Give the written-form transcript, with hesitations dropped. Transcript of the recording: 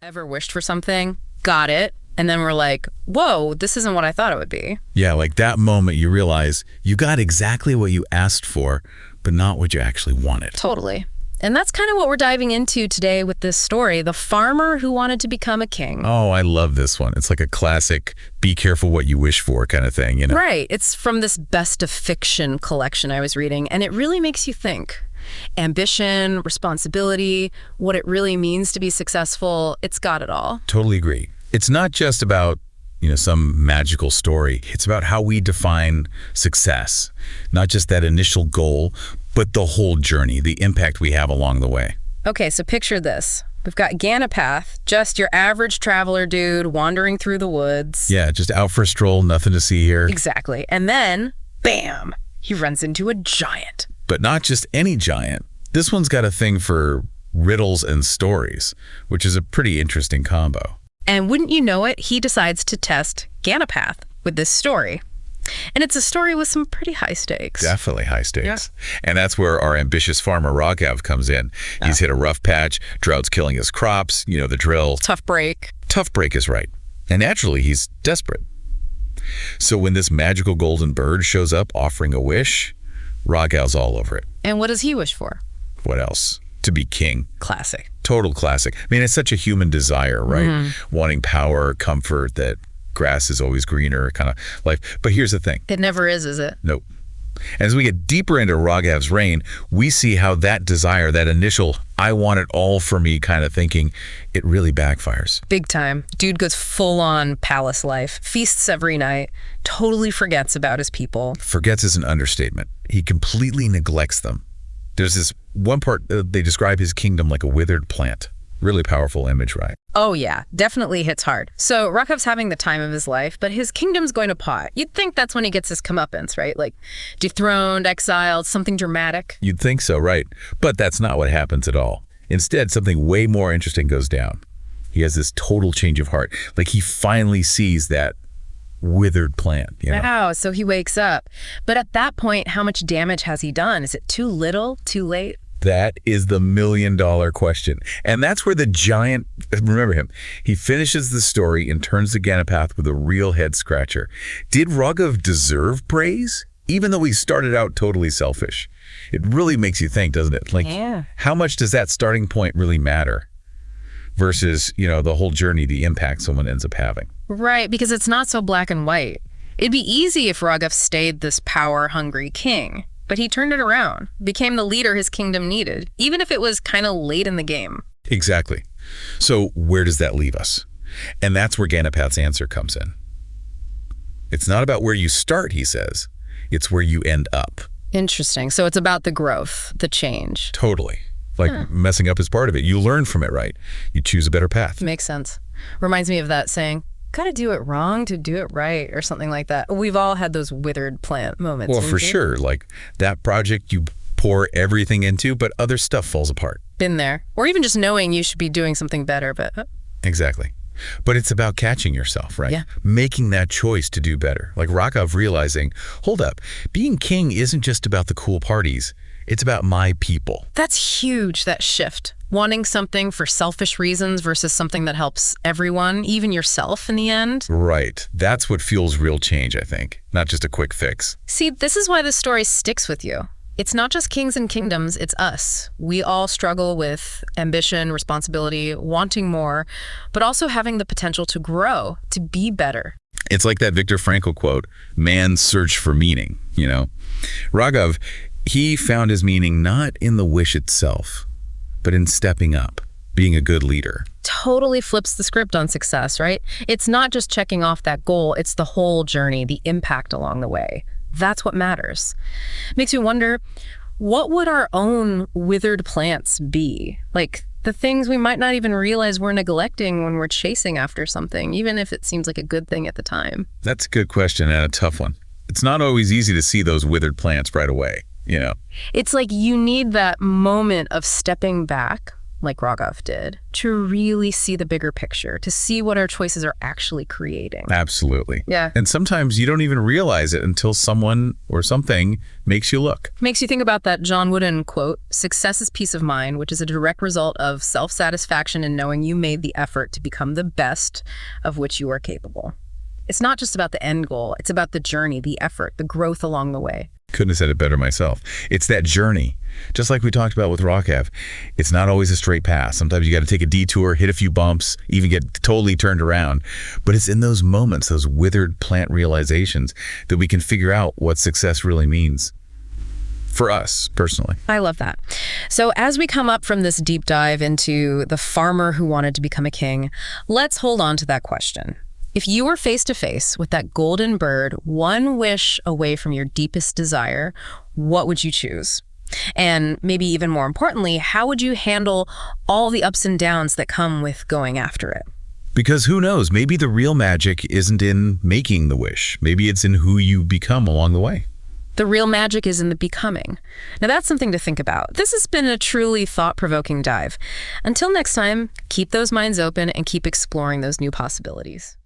Ever wished for something, got it, and then we're like, whoa, this isn't what I thought it would be. Yeah, like that moment you realize you got exactly what you asked for, but not what you actually wanted. Totally. And that's kind of what we're diving into today with this story, the farmer who wanted to become a king. Oh, I love this one. It's like a classic, be careful what you wish for kind of thing, you know? Right. It's from this Best of Fiction collection I was reading, and it really makes you think. Ambition, responsibility, what it really means to be successful, it's got it all. Totally agree. It's not just about, some magical story. It's about how we define success, not just that initial goal, but the whole journey, the impact we have along the way. Okay, so picture this. We've got Ganappath, just your average traveler dude wandering through the woods. Yeah, just out for a stroll, nothing to see here. Exactly. And then, bam, he runs into a giant. But not just any giant. This one's got a thing for riddles and stories, which is a pretty interesting combo. And wouldn't you know it, he decides to test Ganappath with this story. And it's a story with some pretty high stakes. Definitely high stakes. Yeah. And that's where our ambitious farmer Raghav comes in. He's hit a rough patch, drought's killing his crops, the drill. Tough break. Tough break is right. And naturally, he's desperate. So when this magical golden bird shows up offering a wish, Raghav's all over it. And what does he wish for? What else? To be king. Classic. Total classic. I mean, it's such a human desire, right? Wanting power, comfort, that grass is always greener kind of life. But here's the thing. It never is it? Nope. As we get deeper into Raghav's reign, we see how that desire, that initial, I want it all for me kind of thinking, it really backfires. Big time. Dude goes full on palace life, feasts every night, totally forgets about his people. Forgets is an understatement. He completely neglects them. There's this one part, they describe his kingdom like a withered plant. Really powerful image, right? Oh yeah, definitely hits hard. So Raghav's having the time of his life, but his kingdom's going to pot. You'd think that's when he gets his comeuppance, right? Like dethroned, exiled, something dramatic. You'd think so, right? But that's not what happens at all. Instead, something way more interesting goes down. He has this total change of heart. Like he finally sees that withered plant. Wow, so he wakes up. But at that point, how much damage has he done? Is it too little, too late? That is the million-dollar question. And that's where the giant, remember him, he finishes the story and turns to Ganappath with a real head-scratcher. Did Raghav deserve praise? Even though he started out totally selfish. It really makes you think, doesn't it? Like, how much does that starting point really matter? Versus, the whole journey, the impact someone ends up having. Right, because it's not so black and white. It'd be easy if Raghav stayed this power-hungry king. But he turned it around, became the leader his kingdom needed, even if it was kind of late in the game. Exactly. So where does that leave us? And that's where Ganappath's answer comes in. It's not about where you start, he says. It's where you end up. Interesting. So it's about the growth, the change. Totally. Like messing up is part of it. You learn from it, right? You choose a better path. Makes sense. Reminds me of that saying, gotta do it wrong to do it right, or something like that. We've all had those withered plant moments. Well, for sure. Like that project you pour everything into, but other stuff falls apart. Been there. Or even just knowing you should be doing something better, but... Exactly. But it's about catching yourself, right? Yeah. Making that choice to do better. Like Raghav realizing, hold up, being king isn't just about the cool parties. It's about my people. That's huge, that shift. Wanting something for selfish reasons versus something that helps everyone, even yourself in the end. Right. That's what fuels real change, I think. Not just a quick fix. See, this is why this story sticks with you. It's not just kings and kingdoms, it's us. We all struggle with ambition, responsibility, wanting more, but also having the potential to grow, to be better. It's like that Viktor Frankl quote, man's search for meaning, Raghav, he found his meaning not in the wish itself, but in stepping up, being a good leader. Totally flips the script on success, right? It's not just checking off that goal, it's the whole journey, the impact along the way. That's what matters. Makes me wonder, what would our own withered plants be? Like the things we might not even realize we're neglecting when we're chasing after something, even if it seems like a good thing at the time. That's a good question and a tough one. It's not always easy to see those withered plants right away. It's like you need that moment of stepping back, like Raghav did, to really see the bigger picture, to see what our choices are actually creating. Absolutely. Yeah. And sometimes you don't even realize it until someone or something makes you look. Makes you think about that John Wooden quote, "Success is peace of mind, which is a direct result of self-satisfaction in knowing you made the effort to become the best of which you are capable." It's not just about the end goal. It's about the journey, the effort, the growth along the way. Couldn't have said it better myself. It's that journey. Just like we talked about with Raghav, it's not always a straight path. Sometimes you got to take a detour, hit a few bumps, even get totally turned around. But it's in those moments, those withered plant realizations, that we can figure out what success really means. For us, personally. I love that. So as we come up from this deep dive into the farmer who wanted to become a king, let's hold on to that question. If you were face to face with that golden bird, one wish away from your deepest desire, what would you choose? And maybe even more importantly, how would you handle all the ups and downs that come with going after it? Because who knows, maybe the real magic isn't in making the wish. Maybe it's in who you become along the way. The real magic is in the becoming. Now that's something to think about. This has been a truly thought-provoking dive. Until next time, keep those minds open and keep exploring those new possibilities.